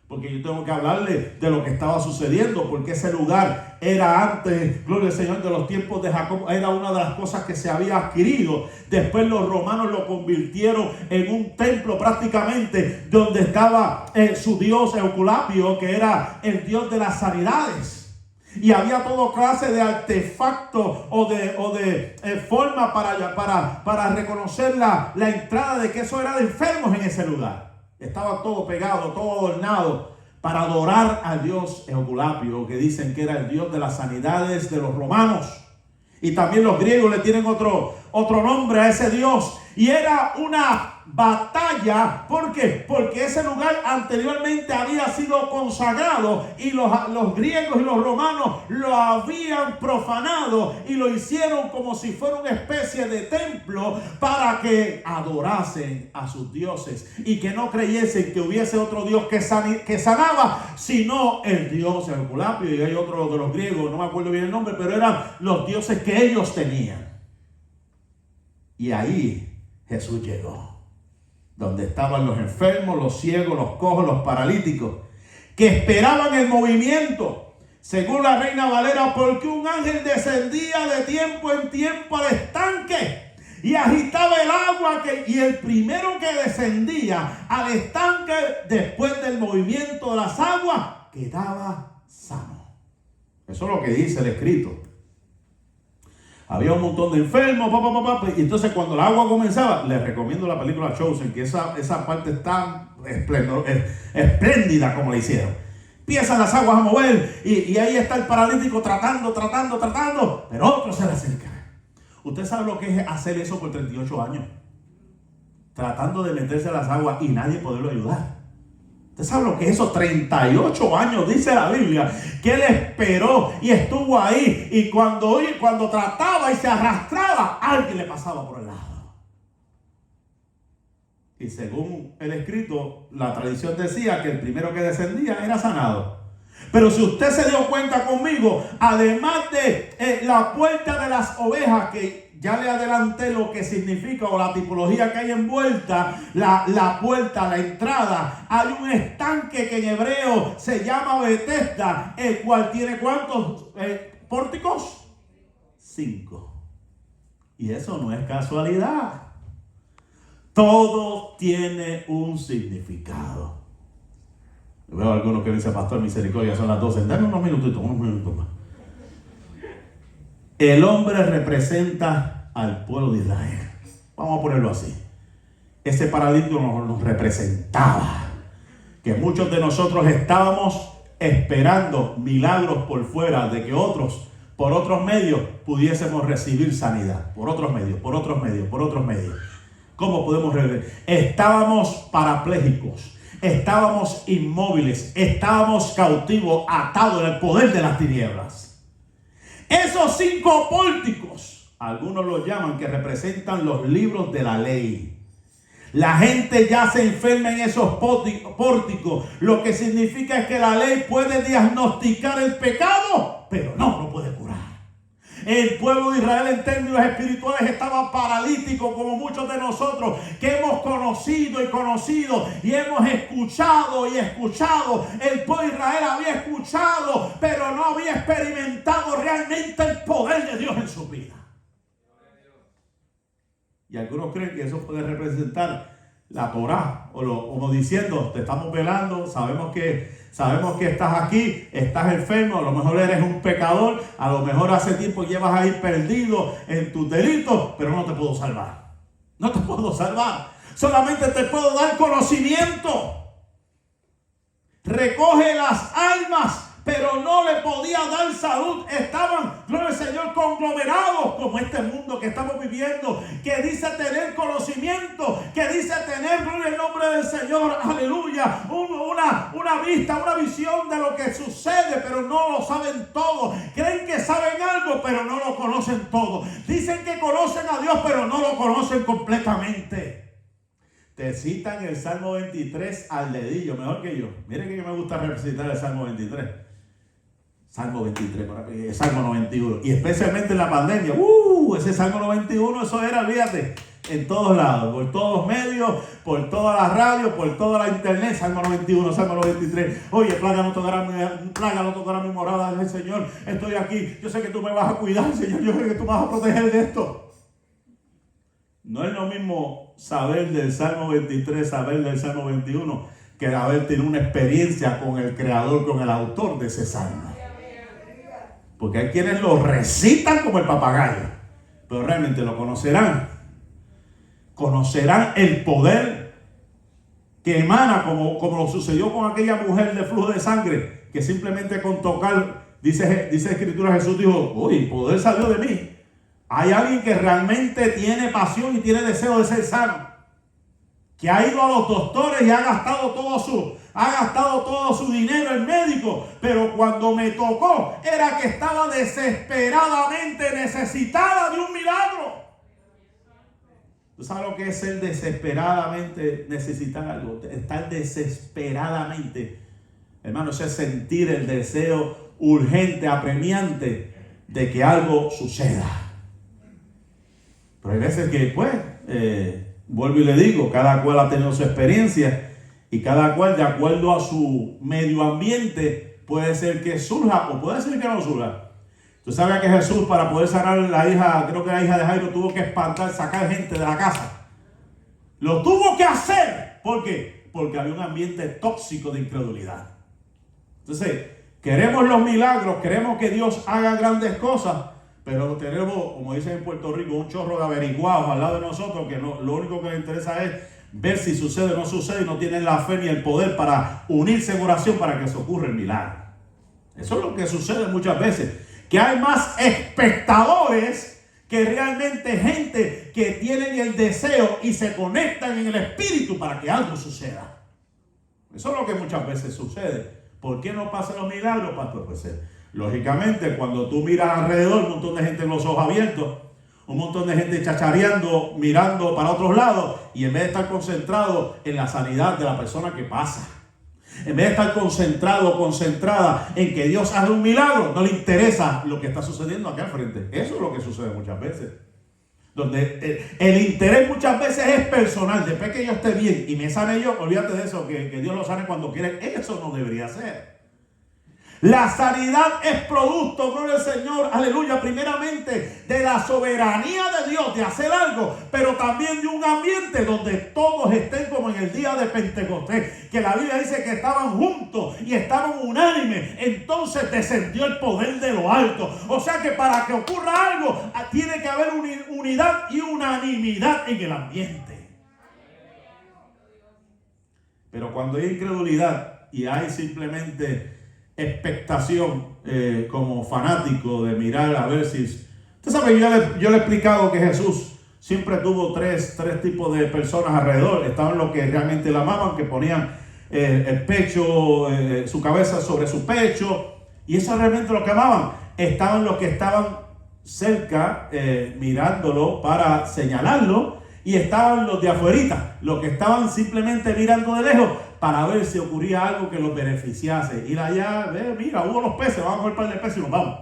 porque yo tengo que hablarle de lo que estaba sucediendo, porque ese lugar era antes, gloria al Señor, de los tiempos de Jacob, era una de las cosas que se había adquirido. Después los romanos lo convirtieron en un templo prácticamente, donde estaba su dios Esculapio, que era el dios de las sanidades. Y había toda clase de artefactos o de forma para reconocer la entrada de que eso era de enfermos en ese lugar. Estaba todo pegado, todo adornado para adorar al dios Esculapio, que dicen que era el dios de las sanidades de los romanos. Y también los griegos le tienen otro nombre a ese dios. Y era una batalla. ¿Por qué? Porque ese lugar anteriormente había sido consagrado y los griegos y los romanos lo habían profanado y lo hicieron como si fuera una especie de templo para que adorasen a sus dioses y que no creyesen que hubiese otro dios que sanaba, sino el dios Esculapio. Y hay otro de los griegos, no me acuerdo bien el nombre, pero eran los dioses que ellos tenían. Y ahí Jesús llegó, donde estaban los enfermos, los ciegos, los cojos, los paralíticos, que esperaban el movimiento, según la Reina Valera, porque un ángel descendía de tiempo en tiempo al estanque y agitaba el agua y el primero que descendía al estanque después del movimiento de las aguas quedaba sano. Eso es lo que dice el escrito. Había un montón de enfermos, y entonces cuando el agua comenzaba, les recomiendo la película Chosen, que esa parte es tan espléndida como la hicieron. Empiezan las aguas a mover y ahí está el paralítico tratando, pero otro se le acerca. Usted sabe lo que es hacer eso por 38 años, tratando de meterse a las aguas y nadie poderlo ayudar. Usted sabe lo que es esos 38 años, dice la Biblia, que él esperó y estuvo ahí, y cuando trataba y se arrastraba, alguien le pasaba por el lado. Y según el escrito, la tradición decía que el primero que descendía era sanado. Pero si usted se dio cuenta conmigo, además de la puerta de las ovejas, que ya le adelanté lo que significa o la tipología que hay envuelta, la puerta, la entrada, hay un estanque que en hebreo se llama Betesda, el cual tiene ¿cuántos pórticos? 5. Y eso no es casualidad. Todo tiene un significado. Veo algunos que dicen, pastor, misericordia, son las 12. Dame unos minutitos más. El hombre representa al pueblo de Israel. Vamos a ponerlo así. Ese paralítico nos representaba. Que muchos de nosotros estábamos esperando milagros por fuera, de que otros, por otros medios, pudiésemos recibir sanidad. Por otros medios. ¿Cómo podemos rever? Estábamos parapléjicos. Estábamos inmóviles, estábamos cautivos, atados en el poder de las tinieblas. Esos 5 pórticos, algunos los llaman, que representan los libros de la ley. La gente ya se enferma en esos pórticos, lo que significa es que la ley puede diagnosticar el pecado, pero no lo puede curar. El pueblo de Israel en términos espirituales estaba paralítico, como muchos de nosotros que hemos conocido y hemos escuchado. El pueblo de Israel había escuchado, pero no había experimentado realmente el poder de Dios en su vida. Y algunos creen que eso puede representar la Torá, como diciendo, te estamos velando, sabemos que estás aquí, estás enfermo, a lo mejor eres un pecador, a lo mejor hace tiempo llevas ahí perdido en tus delitos, pero no te puedo salvar. No te puedo salvar, solamente te puedo dar conocimiento. Recoge las almas, pero no le podía dar salud. Estaban, gloria al Señor, conglomerados como este mundo que estamos viviendo, que dice tener conocimiento, que dice tener, gloria al nombre del Señor, aleluya, una vista, una visión de lo que sucede, pero no lo saben todo. Creen que saben algo, pero no lo conocen todo. Dicen que conocen a Dios, pero no lo conocen completamente. Te citan el Salmo 23 al dedillo, mejor que yo. Miren que me gusta recitar el Salmo 23. Salmo 23, Salmo 91. Y especialmente en la pandemia. Ese Salmo 91, eso era, olvídate, en todos lados, por todos los medios, por todas las radios, por toda la internet. Salmo 91, Salmo 93. Oye, plaga no tocará mi morada, el Señor. Estoy aquí. Yo sé que tú me vas a cuidar, Señor. Yo sé que tú me vas a proteger de esto. No es lo mismo saber del Salmo 23, saber del Salmo 21, que haber tenido una experiencia con el creador, con el autor de ese salmo. Porque hay quienes lo recitan como el papagayo, pero realmente lo conocerán. Conocerán el poder que emana, como lo sucedió con aquella mujer de flujo de sangre, que simplemente con tocar, dice Escritura, Jesús dijo, uy, poder salió de mí. Hay alguien que realmente tiene pasión y tiene deseo de ser sano, que ha ido a los doctores y ha gastado todo su dinero en médico, pero cuando me tocó era que estaba desesperadamente necesitada de un milagro. ¿Tú sabes lo que es ser desesperadamente necesitar algo? Estar desesperadamente, hermano, eso es sentir el deseo urgente, apremiante de que algo suceda. Pero hay veces que, vuelvo y le digo, cada cual ha tenido su experiencia y cada cual, de acuerdo a su medio ambiente, puede ser que surja o puede ser que no surja. Tú sabes que Jesús, para poder sanar a la hija, creo que la hija de Jairo, tuvo que espantar, sacar gente de la casa. Lo tuvo que hacer. ¿Por qué? Porque había un ambiente tóxico de incredulidad. Entonces, queremos los milagros, queremos que Dios haga grandes cosas, pero tenemos, como dicen en Puerto Rico, un chorro de averiguados al lado de nosotros que no, lo único que les interesa es ver si sucede o no sucede, y no tienen la fe ni el poder para unirse en oración para que se ocurra el milagro. Eso es lo que sucede muchas veces, que hay más espectadores que realmente gente que tienen el deseo y se conectan en el espíritu para que algo suceda. Eso es lo que muchas veces sucede. ¿Por qué no pasan los milagros, pastor? Pues lógicamente, cuando tú miras alrededor, un montón de gente con los ojos abiertos, un montón de gente chachareando, mirando para otros lados, y en vez de estar concentrado en la sanidad de la persona que pasa, en vez de estar concentrado, concentrada en que Dios haga un milagro, no le interesa lo que está sucediendo acá al frente. Eso es lo que sucede muchas veces. Donde el interés muchas veces es personal. Después que yo esté bien y me sane yo, olvídate de eso, que Dios lo sane cuando quiere. Eso no debería ser. La sanidad es producto, gloria al Señor, aleluya, primeramente de la soberanía de Dios de hacer algo, pero también de un ambiente donde todos estén como en el día de Pentecostés, que la Biblia dice que estaban juntos y estaban unánimes. Entonces descendió el poder de lo alto. O sea que para que ocurra algo, tiene que haber unidad y unanimidad en el ambiente. Pero cuando hay incredulidad y hay simplemente expectación, como fanático de mirar a ver si... Usted sabe, yo le he explicado que Jesús siempre tuvo tres tipos de personas alrededor. Estaban los que realmente la amaban, que ponían el pecho, su cabeza sobre su pecho, y eso realmente lo que amaban. Estaban los que estaban cerca, mirándolo para señalarlo, y estaban los de afuerita, los que estaban simplemente mirando de lejos para ver si ocurría algo que los beneficiase. Ir allá, mira, hubo los peces, vamos a coger un par de peces y nos vamos.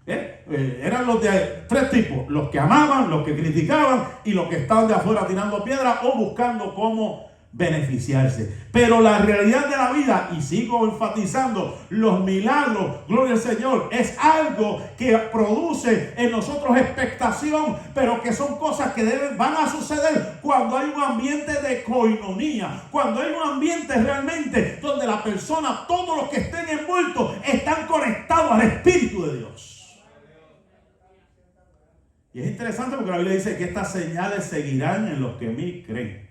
Eran los de tres tipos: los que amaban, los que criticaban y los que estaban de afuera tirando piedras o buscando cómo beneficiarse. Pero la realidad de la vida, y sigo enfatizando, los milagros, gloria al Señor, es algo que produce en nosotros expectación, pero que son cosas que van a suceder cuando hay un ambiente de coinonía, cuando hay un ambiente realmente donde la persona, todos los que estén envueltos, están conectados al Espíritu de Dios. Y es interesante porque la Biblia dice que estas señales seguirán en los que en mí creen.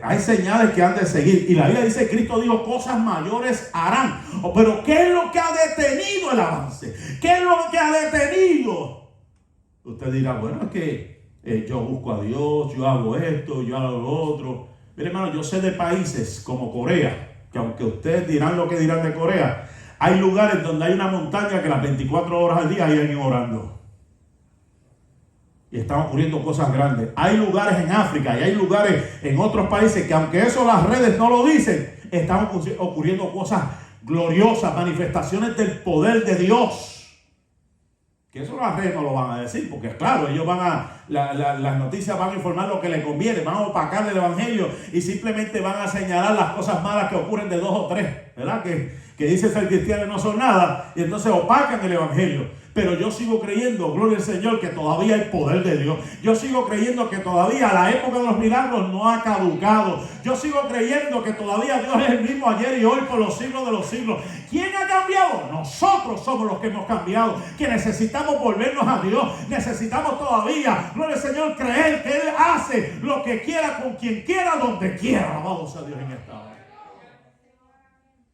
Hay señales que han de seguir. Y la Biblia dice, Cristo dijo, cosas mayores harán. Pero ¿qué es lo que ha detenido el avance? ¿Qué es lo que ha detenido? Usted dirá, bueno, es que yo busco a Dios, yo hago esto, yo hago lo otro. Mire, hermano, yo sé de países como Corea, que aunque ustedes dirán lo que dirán de Corea, hay lugares donde hay una montaña que las 24 horas al día hay alguien orando. Y están ocurriendo cosas grandes. Hay lugares en África y hay lugares en otros países que, aunque eso las redes no lo dicen, están ocurriendo cosas gloriosas, manifestaciones del poder de Dios. Que eso las redes no lo van a decir, porque es claro, ellos las noticias van a informar lo que les conviene, van a opacar el evangelio y simplemente van a señalar las cosas malas que ocurren de 2 o 3, ¿verdad? Que dicen ser cristianos y no son nada, y entonces opacan el evangelio. Pero yo sigo creyendo, gloria al Señor, que todavía hay poder de Dios. Yo sigo creyendo que todavía la época de los milagros no ha caducado. Yo sigo creyendo que todavía Dios es el mismo ayer y hoy por los siglos de los siglos. ¿Quién ha cambiado? Nosotros somos los que hemos cambiado, que necesitamos volvernos a Dios. Necesitamos todavía, gloria al Señor, creer que Él hace lo que quiera, con quien quiera, donde quiera. Alabado sea Dios en esta hora.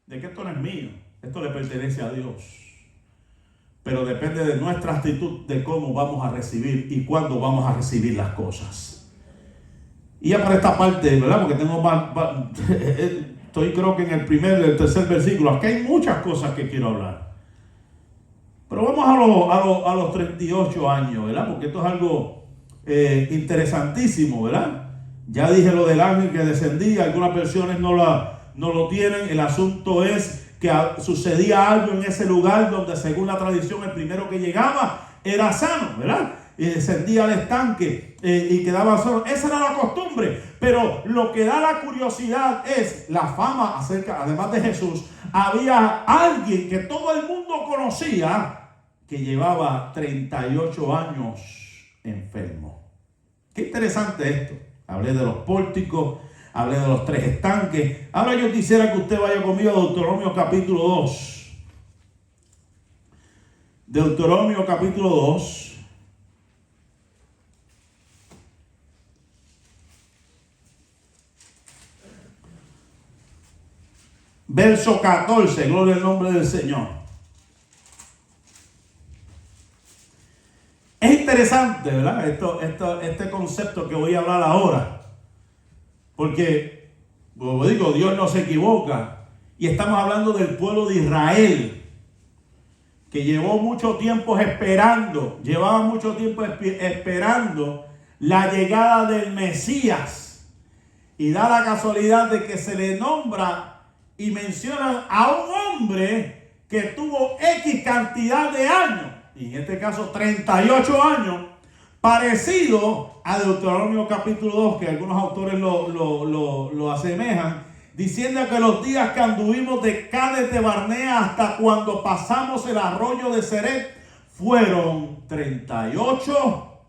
De que esto no es mío, esto le pertenece a Dios. Pero depende de nuestra actitud, de cómo vamos a recibir y cuándo vamos a recibir las cosas. Y ya para esta parte, ¿verdad? Porque tengo estoy creo que en el tercer versículo. Aquí hay muchas cosas que quiero hablar. Pero vamos a los 38 años, ¿verdad? Porque esto es algo interesantísimo, ¿verdad? Ya dije lo del ángel que descendía. Algunas versiones no lo tienen. El asunto es que sucedía algo en ese lugar donde, según la tradición, el primero que llegaba era sano, ¿verdad? Y descendía al estanque y quedaba sano. Esa era la costumbre. Pero lo que da la curiosidad es la fama acerca, además de Jesús, había alguien que todo el mundo conocía, que llevaba 38 años enfermo. Qué interesante esto. Hablé de los pórticos, hablé de los 3 estanques. Ahora yo quisiera que usted vaya conmigo a Deuteronomio capítulo 2. Deuteronomio capítulo 2. Verso 14, gloria al nombre del Señor. Es interesante, ¿verdad? Este concepto que voy a hablar ahora. Porque, como digo, Dios no se equivoca. Y estamos hablando del pueblo de Israel, que llevó mucho tiempo esperando, llevaba mucho tiempo esperando la llegada del Mesías. Y da la casualidad de que se le nombra y mencionan a un hombre que tuvo X cantidad de años, y en este caso 38 años, parecido a Deuteronomio capítulo 2, que algunos autores lo asemejan, diciendo que los días que anduvimos de Cades de Barnea hasta cuando pasamos el arroyo de Ceret fueron 38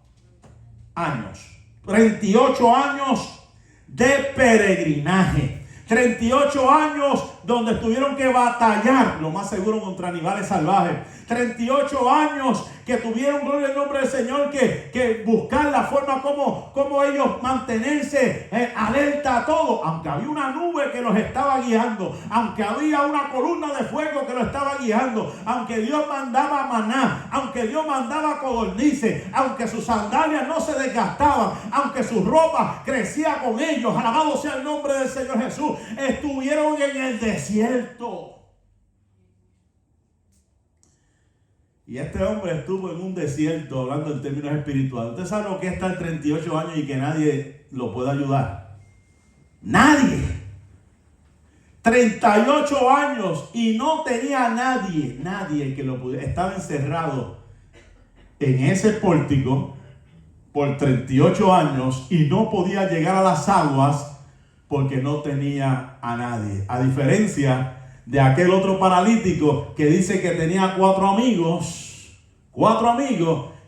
años. 38 años de peregrinaje. 38 años donde tuvieron que batallar, lo más seguro, contra animales salvajes. 38 años que tuvieron, gloria al nombre del Señor, que buscar la forma como ellos mantenerse alerta a todo. Aunque había una nube que los estaba guiando, aunque había una columna de fuego que los estaba guiando, aunque Dios mandaba maná, aunque Dios mandaba codornices, aunque sus sandalias no se desgastaban, aunque sus ropas crecía con ellos, alabado sea el nombre del Señor Jesús, estuvieron en el desierto. Y este hombre estuvo en un desierto, hablando en términos espirituales. ¿Usted sabe lo que es estar 38 años y que nadie lo pueda ayudar? Nadie. 38 años y no tenía nadie que lo pudiera. Estaba encerrado en ese pórtico por 38 años y no podía llegar a las aguas porque no tenía a nadie. A diferencia de aquel otro paralítico que dice que tenía 4 amigos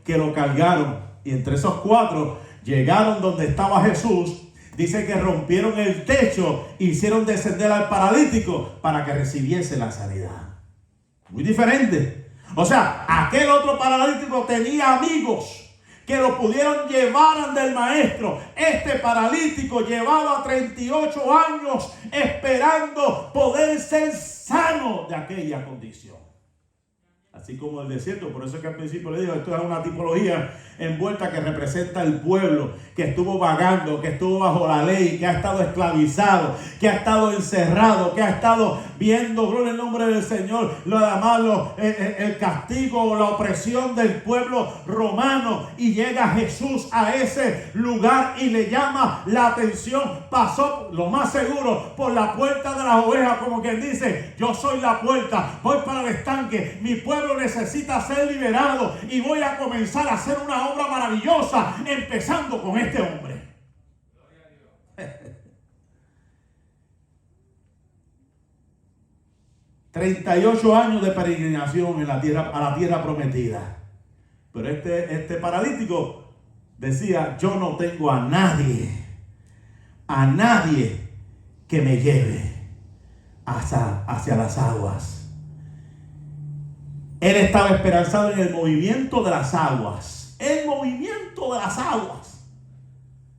que lo cargaron, y entre esos 4 llegaron donde estaba Jesús. Dice que rompieron el techo, hicieron descender al paralítico para que recibiese la sanidad. Muy diferente. O sea, aquel otro paralítico tenía amigos que lo pudieron llevar del maestro. Este paralítico llevaba 38 años esperando poder ser sano de aquella condición. Así como el desierto. Por eso es que al principio le digo, esto es una tipología envuelta que representa el pueblo que estuvo vagando, que estuvo bajo la ley, que ha estado esclavizado, que ha estado encerrado, que ha estado viendo, gloria al nombre del Señor, el castigo o la opresión del pueblo romano. Y llega Jesús a ese lugar y le llama la atención. Pasó, lo más seguro, por la puerta de las ovejas, como quien dice, yo soy la puerta, voy para el estanque, mi pueblo necesita ser liberado y voy a comenzar a hacer una obra maravillosa, empezando con este hombre. 38 años de peregrinación en la tierra, a la tierra prometida. Pero este paralítico decía, yo no tengo a nadie que me lleve hacia las aguas. Él estaba esperanzado en el movimiento de las aguas. El movimiento de las aguas.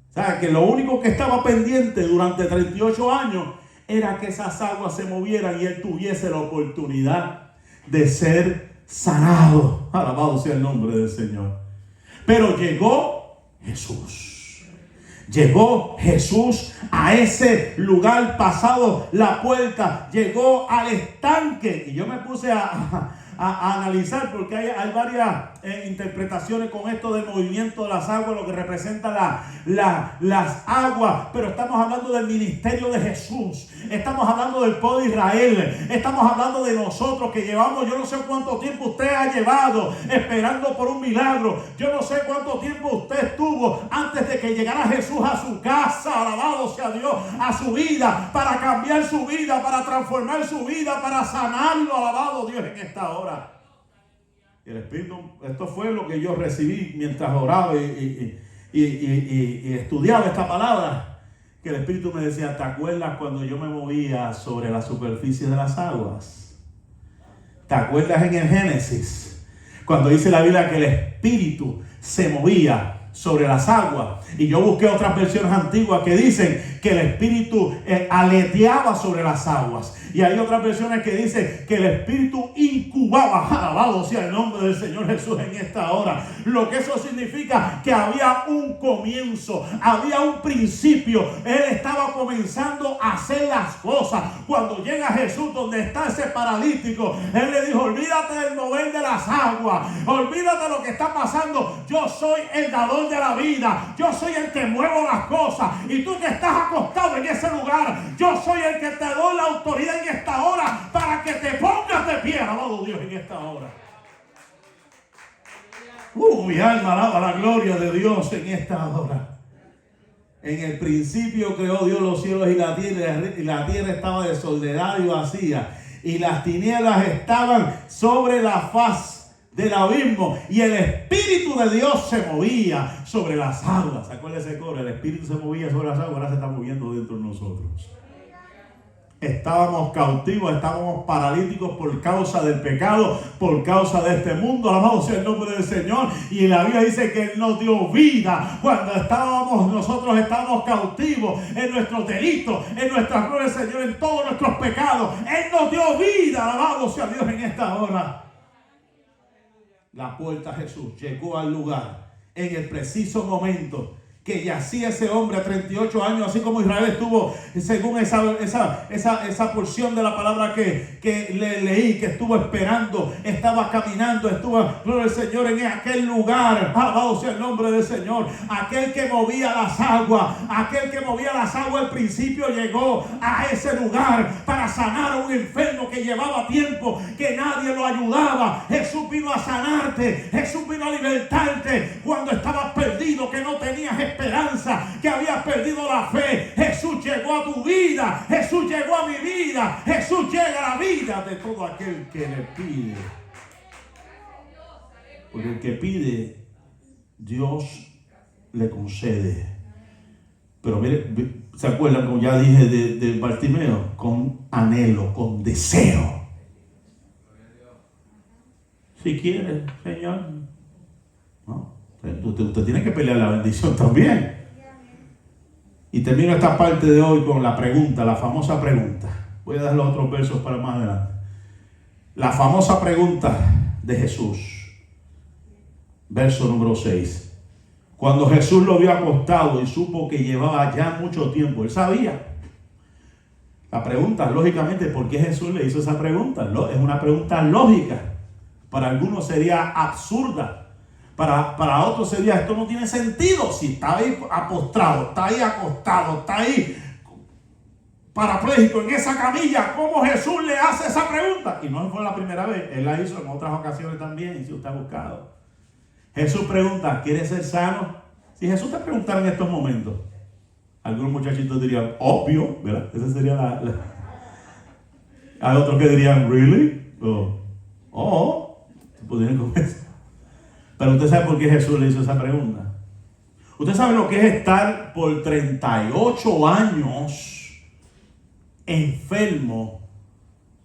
O sea, que lo único que estaba pendiente durante 38 años era que esas aguas se movieran y él tuviese la oportunidad de ser sanado. Alabado sea el nombre del Señor. Pero llegó Jesús. Llegó Jesús a ese lugar, pasado la puerta. Llegó al estanque. Y yo me puse a analizar, porque hay varias interpretaciones con esto del movimiento de las aguas, lo que representa las aguas. Pero estamos hablando del ministerio de Jesús, estamos hablando del pueblo de Israel, estamos hablando de nosotros que llevamos, yo no sé cuánto tiempo usted ha llevado esperando por un milagro. Yo no sé cuánto tiempo usted estuvo antes de que llegara Jesús a su casa, alabado sea Dios, a su vida, para cambiar su vida, para transformar su vida, para sanarlo, alabado Dios, en esta hora. El Espíritu, esto fue lo que yo recibí mientras oraba y estudiaba esta palabra, que el Espíritu me decía: ¿te acuerdas cuando yo me movía sobre la superficie de las aguas? ¿Te acuerdas en el Génesis? Cuando dice la Biblia que el Espíritu se movía sobre las aguas. Y yo busqué otras versiones antiguas que dicen que el Espíritu aleteaba sobre las aguas. Y hay otras versiones que dicen que el Espíritu incubaba. Alabado sea el nombre del Señor Jesús en esta hora. Lo que eso significa que había un comienzo, había un principio. Él estaba comenzando a hacer las cosas. Cuando llega Jesús donde está ese paralítico, Él le dijo: olvídate del mover de las aguas, olvídate de lo que está pasando. Yo soy el dador de la vida, yo soy el que muevo las cosas, y tú que estás acostado en ese lugar, yo soy el que te doy la autoridad en esta hora para que te pongas de pie. Alabado Dios en esta hora. Mi alma alaba la gloria de Dios en esta hora. En el principio creó Dios los cielos y la tierra estaba desordenada y vacía, y las tinieblas estaban sobre la faz del abismo, y el Espíritu de Dios se movía sobre las aguas. Acuérdese ese coro: el Espíritu se movía sobre las aguas, ahora se está moviendo dentro de nosotros. Estábamos cautivos, estábamos paralíticos por causa del pecado, por causa de este mundo. Alabado sea el nombre del Señor. Y la Biblia dice que Él nos dio vida cuando nosotros estábamos cautivos en nuestros delitos, en nuestras glorias, Señor, en todos nuestros pecados. Él nos dio vida. Alabado sea Dios en esta hora. La puerta Jesús llegó al lugar en el preciso momento que yacía ese hombre a 38 años, así como Israel estuvo, según esa porción de la palabra que leí, que estuvo esperando, estaba caminando, estuvo, gloria al Señor, en aquel lugar. Alabado sea el nombre del Señor. Aquel que movía las aguas, al principio llegó a ese lugar para sanar a un enfermo que llevaba tiempo, que nadie lo ayudaba. Jesús vino a sanarte, Jesús vino a libertarte cuando estabas perdido, que no tenías esperanza, que habías perdido la fe. Jesús llegó a tu vida, Jesús llegó a mi vida, Jesús llega a la vida de todo aquel que le pide. Porque el que pide, Dios le concede. Pero mire, ¿se acuerdan, como ya dije, de Bartimeo? Con anhelo, con deseo. Si quiere, Señor, ¿no? Usted tiene que pelear la bendición también. Y termino esta parte de hoy con la pregunta, la famosa pregunta. Voy a dar los otros versos para más adelante. La famosa pregunta de Jesús. Verso número 6. Cuando Jesús lo vio acostado y supo que llevaba ya mucho tiempo, él sabía. La pregunta, lógicamente, ¿por qué Jesús le hizo esa pregunta? Es una pregunta lógica. Para algunos sería absurda. Para otros sería: esto no tiene sentido. Si está ahí postrado, está ahí acostado, está ahí parapléjico en esa camilla, ¿cómo Jesús le hace esa pregunta? Y no fue la primera vez, Él la hizo en otras ocasiones también, y si usted ha buscado. Jesús pregunta: ¿quieres ser sano? Si Jesús te preguntara en estos momentos, algunos muchachitos dirían: obvio, ¿verdad? Esa sería Hay otros que dirían: ¿really? Podrían comer. Pero usted sabe por qué Jesús le hizo esa pregunta. Usted sabe lo que es estar por 38 años enfermo,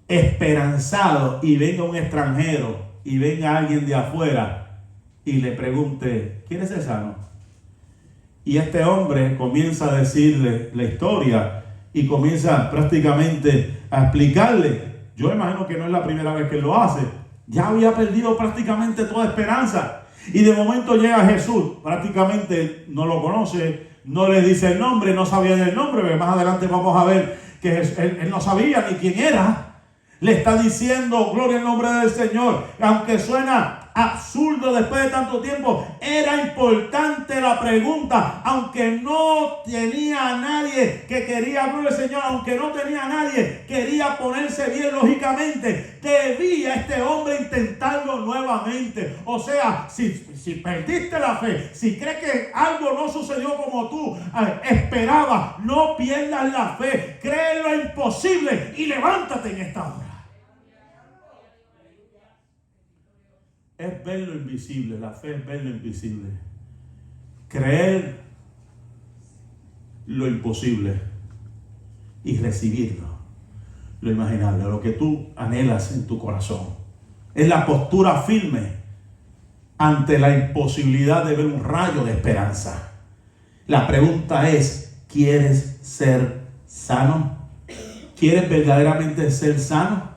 esperanzado, y venga un extranjero y venga alguien de afuera y le pregunte: ¿quieres ser sano? Y este hombre comienza a decirle la historia y comienza prácticamente a explicarle. Yo imagino que no es la primera vez que lo hace. Ya había perdido prácticamente toda esperanza. Y de momento llega Jesús, prácticamente no lo conoce, no le dice el nombre, no sabía del nombre, pero más adelante vamos a ver que él no sabía ni quién era. Le está diciendo: gloria al nombre del Señor. Aunque suena absurdo después de tanto tiempo, era importante la pregunta. Aunque no tenía a nadie que quería, gloria al Señor, aunque no tenía a nadie, quería ponerse bien lógicamente. Debía este hombre intentarlo nuevamente. O sea, si perdiste la fe, si crees que algo no sucedió como tú esperabas, no pierdas la fe. Cree lo imposible y levántate en esta hora. es ver lo invisible. La fe es ver lo invisible. Creer lo imposible y recibirlo, lo imaginable, lo que tú anhelas en tu corazón. Es la postura firme ante la imposibilidad de ver un rayo de esperanza. La pregunta es, ¿quieres ser sano? ¿Quieres verdaderamente ser sano?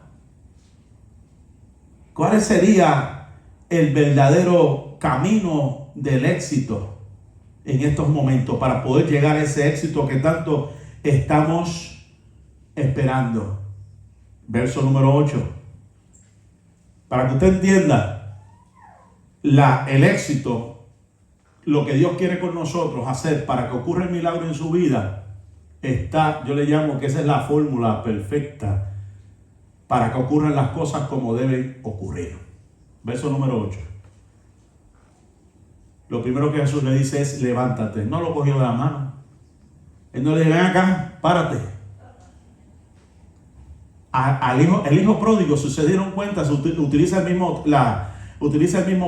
¿Cuál sería el verdadero camino del éxito en estos momentos para poder llegar a ese éxito que tanto estamos esperando? Verso número 8. Para que usted entienda el éxito, lo que Dios quiere con nosotros hacer para que ocurra el milagro en su vida, yo le llamo que esa es la fórmula perfecta para que ocurran las cosas como deben ocurrir. Verso número 8. Lo primero que Jesús le dice es levántate. No lo cogió de la mano. Él no le dice, ven acá, párate. El hijo pródigo, si se dieron cuenta, utiliza el mismo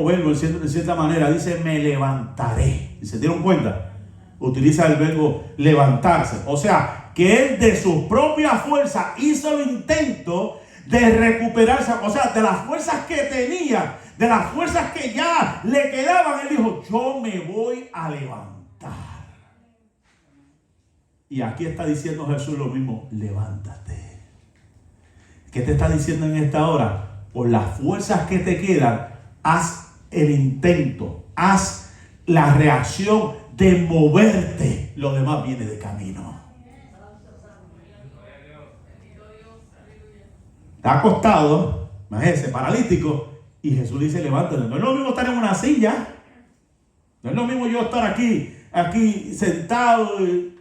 verbo en cierta manera. Dice, me levantaré. ¿Y se dieron cuenta? Utiliza el verbo levantarse. O sea, que él de su propia fuerza hizo el intento de recuperarse. O sea, de las fuerzas que tenía, de las fuerzas que ya le quedaban, él dijo, yo me voy a levantar. Y aquí está diciendo Jesús lo mismo, levántate. ¿Qué te está diciendo en esta hora? Por las fuerzas que te quedan, haz el intento, haz la reacción de moverte. Lo demás viene de camino. Está acostado, imagínese, paralítico, y Jesús dice, levántate. No es lo mismo estar en una silla. No es lo mismo yo estar aquí sentado y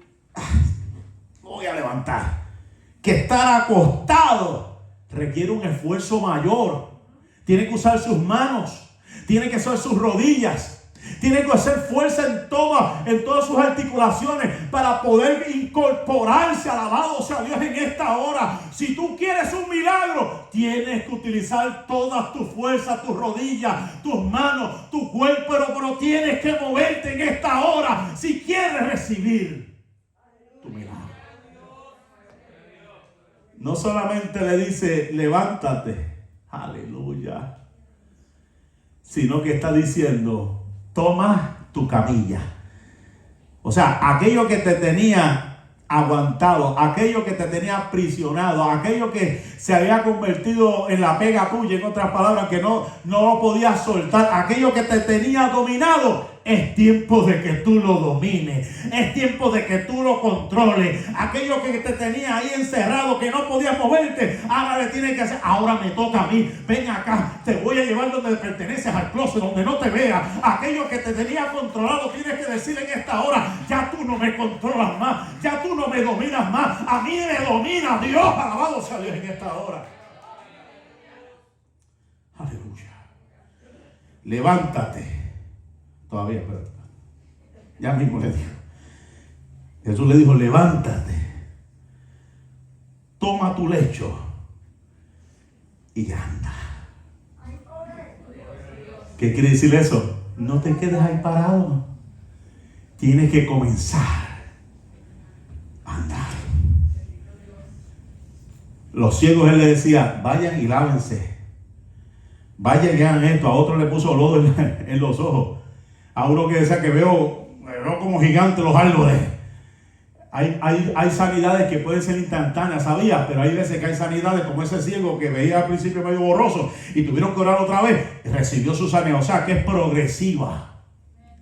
voy a levantar. Que estar acostado requiere un esfuerzo mayor. Tiene que usar sus manos, tiene que usar sus rodillas, tiene que hacer fuerza en todas sus articulaciones para poder incorporarse. Alabado sea Dios en esta hora. Si tú quieres un milagro, tienes que utilizar todas tus fuerzas, tus rodillas, tus manos, tu cuerpo, pero tienes que moverte en esta hora si quieres recibir tu milagro. No solamente le dice, levántate, aleluya, sino que está diciendo, toma tu camilla. O sea, aquello que te tenía aguantado, aquello que te tenía aprisionado, aquello que se había convertido en la pega tuya, en otras palabras, que no lo podías soltar, aquello que te tenía dominado, es tiempo de que tú lo domines, es tiempo de que tú lo controles. Aquello que te tenía ahí encerrado, que no podías moverte, ahora le tienes que hacer, ahora me toca a mí, ven acá, te voy a llevar donde perteneces, al closet, donde no te vea. Aquello que te tenía controlado, tienes que decir en esta hora, ya tú no me controlas más, ya tú no me dominas más, a mí me domina Dios. Alabado sea Dios en esta hora. Aleluya. Levántate. Todavía, pero ya mismo le dijo. Jesús le dijo, levántate, toma tu lecho y anda. ¿Qué quiere decir eso? No te quedes ahí parado. Tienes que comenzar a andar. Los ciegos, él le decía, vayan y lávense. Vayan y hagan esto. A otro le puso lodo en los ojos. A uno que decía que veo como gigantes los árboles. Hay sanidades que pueden ser instantáneas, ¿sabías? Pero hay veces que hay sanidades como ese ciego que veía al principio medio borroso y tuvieron que orar otra vez, recibió su sanidad. O sea, que es progresiva.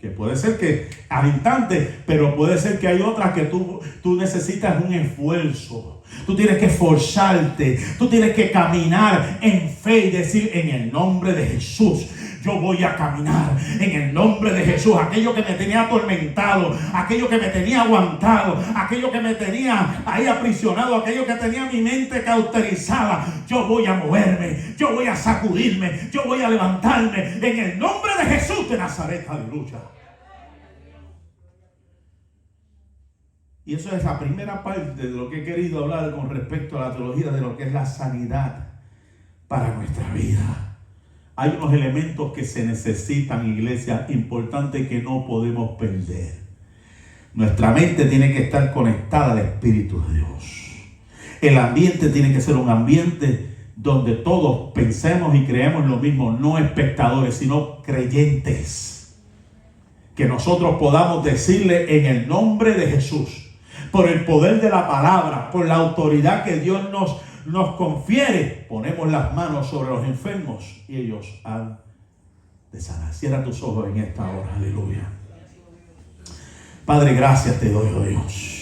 Que puede ser que al instante, pero puede ser que hay otras que tú necesitas un esfuerzo. Tú tienes que esforzarte, tú tienes que caminar en fe y decir, en el nombre de Jesús, yo voy a caminar en el nombre de Jesús. Aquello que me tenía atormentado, aquello que me tenía aguantado, aquello que me tenía ahí aprisionado, aquello que tenía mi mente cauterizada, yo voy a moverme, yo voy a sacudirme, yo voy a levantarme en el nombre de Jesús de Nazaret. Aleluya. Y eso es la primera parte de lo que he querido hablar con respecto a la teología de lo que es la sanidad para nuestra vida. Hay unos elementos que se necesitan, iglesia, importantes que no podemos perder. Nuestra mente tiene que estar conectada al Espíritu de Dios. El ambiente tiene que ser un ambiente donde todos pensemos y creemos lo mismo, no espectadores, sino creyentes. Que nosotros podamos decirle en el nombre de Jesús, por el poder de la palabra, por la autoridad que Dios nos confiere, ponemos las manos sobre los enfermos y ellos han de sanar. Cierra tus ojos en esta hora, aleluya. Padre, gracias te doy, oh Dios.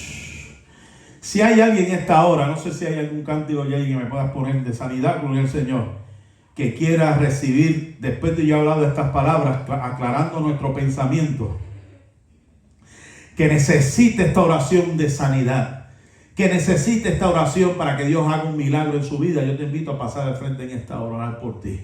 Si hay alguien en esta hora, no sé si hay algún cántico y alguien que me puedas poner de sanidad, gloria al Señor, que quiera recibir, después de yo hablar de estas palabras, aclarando nuestro pensamiento, que necesite esta oración de sanidad, que necesite esta oración para que Dios haga un milagro en su vida, yo te invito a pasar al frente en esta hora, orar por ti.